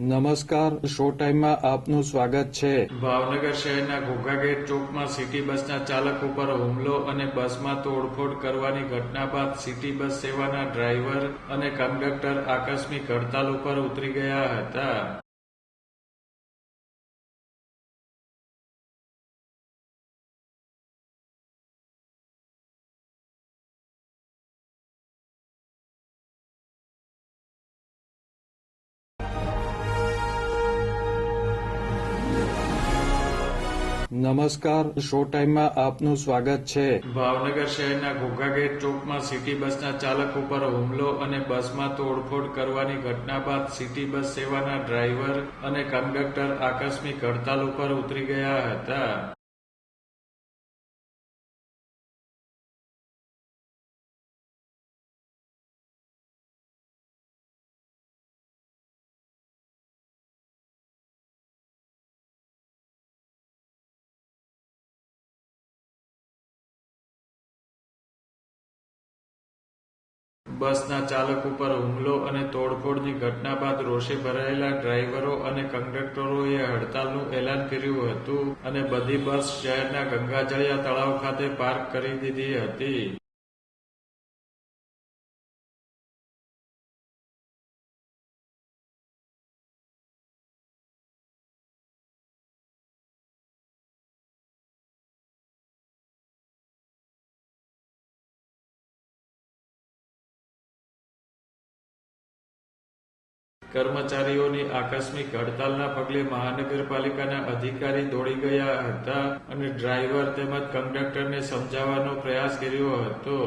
નમસ્કાર, શો ટાઈમમાં આપનું સ્વાગત છે. ભાવનગર શહેરના ઘોઘાગેટ ચોકમાં સિટી બસના ચાલક ઉપર હુમલો અને બસમાં તોડફોડ કરવાની ઘટના બાદ સિટી બસ સેવાના ડ્રાઈવર અને કંડક્ટર આકસ્મિક હડતાલ ઉપર ઉતરી ગયા હતા. નમસ્કાર, શો ટાઈમમાં આપનું સ્વાગત છે. ભાવનગર શહેરના ઘોઘાગેટ ચોકમાં સિટી બસના ચાલક ઉપર હુમલો અને બસમાં તોડફોડ કરવાની ઘટના બાદ સિટી બસ સેવાના ડ્રાઈવર અને કંડક્ટર આકસ્મિક હડતાલ ઉપર ઉતરી ગયા હતા. બસના ચાલક ઉપર હુમલો અને તોડફોડની ઘટના બાદ રોષે ભરાયેલા ડ્રાઈવરો અને કંડક્ટરોએ હડતાલનું એલાન કર્યું હતું અને બધી બસ શહેરના ગંગાજળિયા તળાવ ખાતે પાર્ક કરી દીધી હતી. કર્મચારીઓની આકસ્મિક હડતાલના પગલે મહાનગરપાલિકાના અધિકારી દોડી ગયા હતા અને ડ્રાઈવર તેમજ કંડક્ટરને સમજાવવાનો પ્રયાસ કર્યો હતો.